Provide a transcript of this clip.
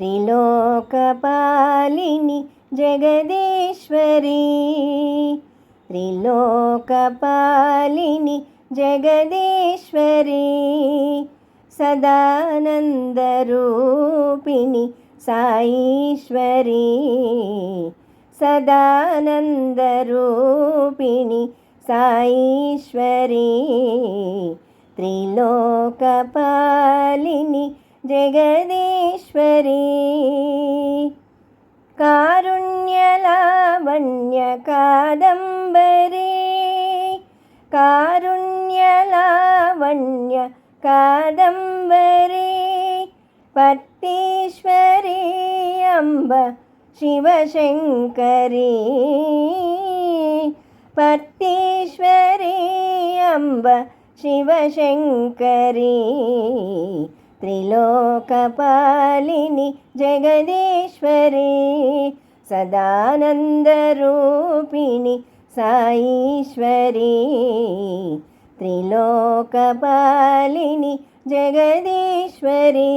त्रिलोकपालिनि Jagadishwari त्रिलोकपालिनि Jagadishwari सदानन्दरूपिणि Saishwari सदानन्दरूपिणि Saishwari त्रिलोकपालिनि Jagadishwari कारुण्यलावण्य Kadambari कारुण्यलावण्य Kadambari पट्टीश्वरी Amb Shivashankari पट्टीश्वरी Amb Shivashankari त्रिलोकपालिनि Jagadishwari सदानन्दरूपिणि Saishwari त्रिलोकपालिनि Jagadishwari.